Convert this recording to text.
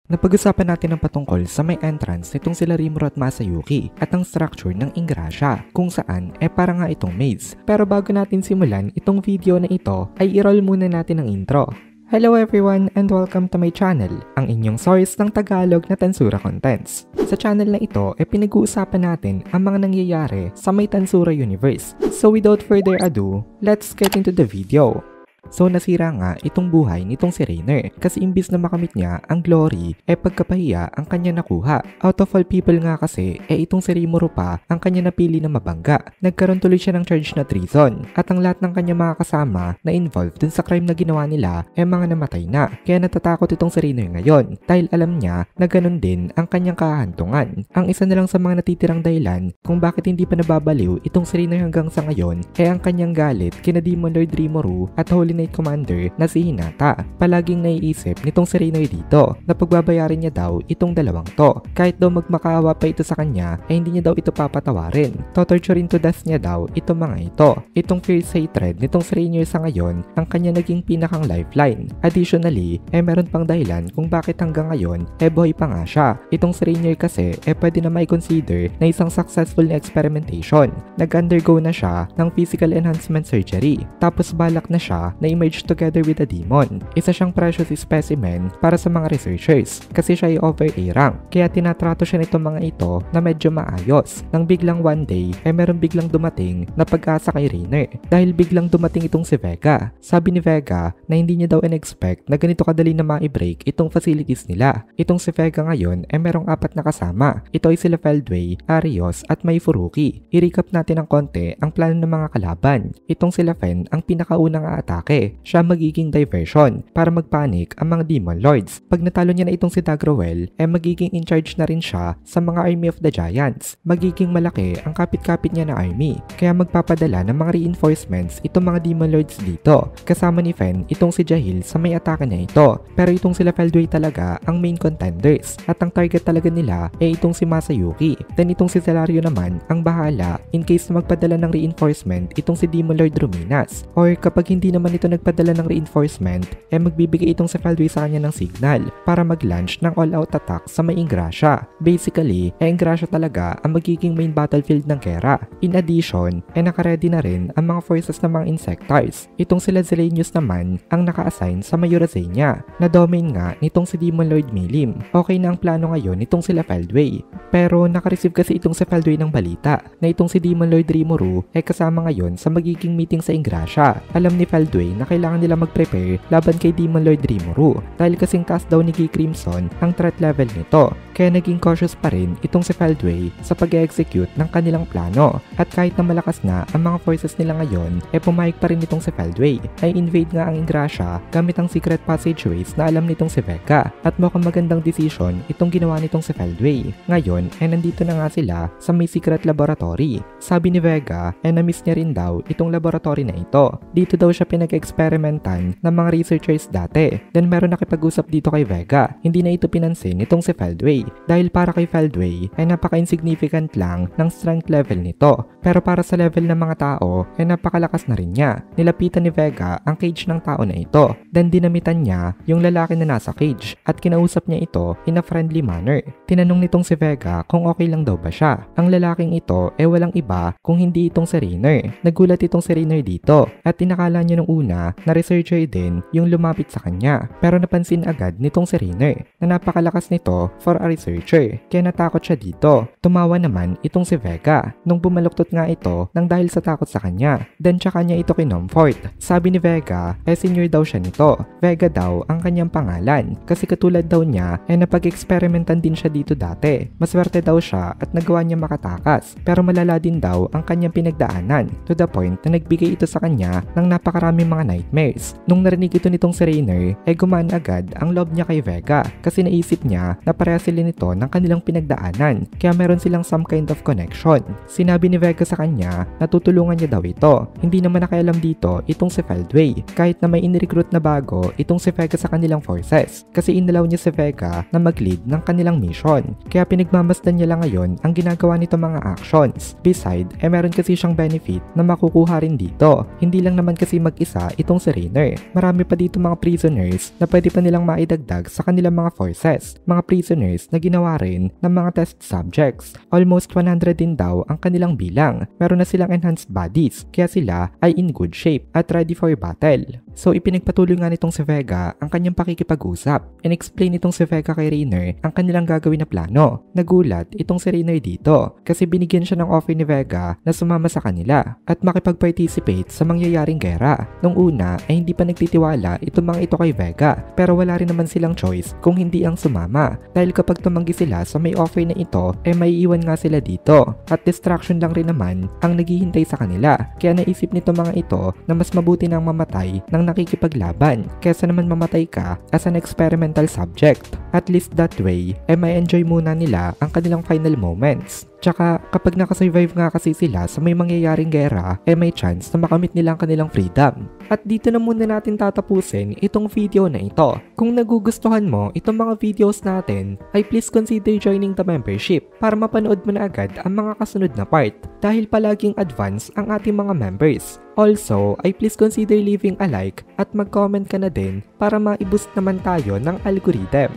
Napag-usapan natin ang patungkol sa may entrance nitong sila Rimuru at Masayuki at ang structure ng Ingrasha kung saan para nga itong maze. Pero bago natin simulan itong video na ito ay i-roll muna natin ang intro. Hello everyone and welcome to my channel, ang inyong source ng Tagalog na Tensura Contents. Sa channel na ito pinag-uusapan natin ang mga nangyayari sa may Tensura universe. So without further ado, let's get into the video. So nasira nga itong buhay nitong si Reiner kasi imbis na makamit niya ang glory pagkapahiya ang kanya nakuha. Out of all people nga kasi itong si Rimuru pa ang kanya napili na mabangga. Nagkaroon tuloy siya ng charge na treason at ang lahat ng kanya mga kasama na involved dun sa crime na ginawa nila mga namatay na. Kaya natatakot itong si Reiner ngayon dahil alam niya na ganun din ang kanyang kahantungan. Ang isa na lang sa mga natitirang dahilan kung bakit hindi pa nababaliw itong si Reiner hanggang sa ngayon ang kanyang galit kina Demon Lord Rimuru at Holy Knight Commander na si Hinata. Palaging naiisip nitong si Reiner dito na pagbabayarin niya daw itong dalawang to. Kahit daw magmakaawa pa ito sa kanya hindi niya daw ito papatawarin. Totorturin to death niya daw itong mga ito. Itong fierce hatred nitong si Reiner sa ngayon ang kanya naging pinakang lifeline. Additionally, meron pang dahilan kung bakit hanggang ngayon buhay pa nga siya. Itong si Reiner kasi pwede na may consider na isang successful na experimentation. Nag-undergo na siya ng physical enhancement surgery. Tapos balak na siya na i-merge together with a demon. Isa siyang precious specimen para sa mga researchers kasi siya ay over A rank. Kaya tinatrato siya nitong mga ito na medyo maayos. Nang biglang one day meron biglang dumating na pag-asa kay Reiner dahil biglang dumating itong si Vega. Sabi ni Vega na hindi niya daw in-expect na ganito kadali na ma-break itong facilities nila. Itong si Vega ngayon merong 4 na kasama. Ito ay sila Feldway, Arios at Mai Furuki. I-recap natin ng konti ang plano ng mga kalaban. Itong sila Fen ang pinakaunang aatake. Siya magiging diversion para magpanik ang mga Demon Lords. Pag natalo niya na itong si Dagrowell, magiging in charge na rin siya sa mga Army of the Giants. Magiging malaki ang kapit-kapit niya na army. Kaya magpapadala ng mga reinforcements itong mga Demon Lords dito. Kasama ni Fen itong si Jahil sa may atake na ito. Pero itong sila Feldway talaga ang main contenders. At ang target talaga nila itong si Masayuki. Then itong si Celario naman ang bahala in case na magpadala ng reinforcement itong si Demon Lord Ruminas. Or kapag hindi naman ito nagpadala ng reinforcement, magbibigay itong si Feldway sa kanya ng signal para mag-launch ng all-out attack sa may Ingrasha. Basically, Ingrasha talaga ang magiging main battlefield ng Kera. In addition, naka-ready na rin ang mga forces ng mga Insectars. Itong sila Zelenius naman ang naka-assign sa may Eurazania, na domain nga nitong si Demon Lord Milim. Okay na ang plano ngayon nitong sila Feldway. Pero naka-receive kasi itong si Feldway ng balita na itong si Demon Lord Rimuru kasama ngayon sa magiging meeting sa Ingrasha. Alam ni Feldway na kailangan nila mag-prepare laban kay Demon Lord Rimuru dahil kasing taas daw ni Key Crimson ang threat level nito. Kaya naging cautious pa rin itong si Feldway sa pag-execute ng kanilang plano. At kahit na malakas na ang mga forces nila ngayon, pumayag pa rin itong si Feldway. Ay invade nga ang Ingrasha gamit ang secret passageways na alam nitong si Vega. At mukhang magandang decision itong ginawa nitong si Feldway. Ngayon nandito na nga sila sa may secret laboratory. Sabi ni Vega na-miss niya rin daw itong laboratory na ito. Dito daw siya pinag-experimentan ng mga researchers dati. Then meron nakipag-usap dito kay Vega. Hindi na ito pinansin itong si Feldway dahil para kay Feldway napaka-insignificant lang ng strength level nito. Pero para sa level ng mga tao napakalakas na rin niya. Nilapitan ni Vega ang cage ng tao na ito. Then dinamitan niya yung lalaki na nasa cage at kinausap niya ito in a friendly manner. Tinanong nitong si Vega kung okay lang daw ba siya. Ang lalaking ito walang iba kung hindi itong si Reiner. Nagulat itong si Reiner dito at inakala niya nung una na researcher din yung lumapit sa kanya. Pero napansin agad nitong si Reiner na napakalakas nito for a researcher. Kaya natakot siya dito. Tumawa naman itong si Vega nung bumaluktot nga ito nang dahil sa takot sa kanya. Then tsaka niya ito kinomfort. Sabi ni Vega senior daw siya nito. Vega daw ang kanyang pangalan kasi katulad daw niya napag-experimentan din siya dito dati. Maswerte daw siya at nagawa niya makatakas. Pero malala din daw ang kanyang pinagdaanan to the point na nagbigay ito sa kanya ng napakaraming mga nightmares. Nung narinig ito nitong si Reiner gumaan agad ang love niya kay Vega kasi naisip niya na pareha sila nito ng kanilang pinagdaanan kaya meron silang some kind of connection. Sinabi ni Vega sa kanya na tutulungan niya daw ito. Hindi naman nakialam dito itong si Feldway kahit na may in-recruit na bago itong si Vega sa kanilang forces kasi inalaw niya si Vega na mag-lead ng kanilang mission. Kaya pinagmamasdan niya lang ngayon ang ginagawa nito mga actions. Beside, meron kasi siyang benefit na makukuha rin dito. Hindi lang naman kasi mag-isa pa itong si Rainer. Marami pa dito mga prisoners na pwede pa nilang maidagdag sa kanilang mga forces. Mga prisoners na ginawa rin ng mga test subjects. Almost 100 din daw ang kanilang bilang. Meron na silang enhanced bodies, kaya sila ay in good shape at ready for battle. So ipinagpatuloy nga nitong si Vega ang kanyang pakikipag-usap. In-explain nitong si Vega kay Rainer ang kanilang gagawin na plano. Nagulat itong si Rainer dito kasi binigyan siya ng offer ni Vega na sumama sa kanila at makipag-participate sa mangyayaring gera. Nung una ay hindi pa nagtitiwala itong mga ito kay Vega, pero wala rin naman silang choice kung hindi ang sumama dahil kapag tumanggi sila sa may offer na ito ay maiiwan nga sila dito at distraction lang rin naman ang naghihintay sa kanila. Kaya naisip nito mga ito na mas mabuti nang mamatay ng nakikipaglaban kaysa naman mamatay ka as an experimental subject. At least that way ay may enjoy muna nila ang kanilang final moments. Tsaka kapag nakasurvive nga kasi sila sa may mangyayaring gera, may chance na makamit nila ang kanilang freedom. At dito na muna natin tatapusin itong video na ito. Kung nagugustuhan mo itong mga videos natin, ay please consider joining the membership para mapanood mo na agad ang mga kasunod na part dahil palaging advance ang ating mga members. Also, ay please consider leaving a like at mag-comment ka na din para ma-boost naman tayo ng algorithm.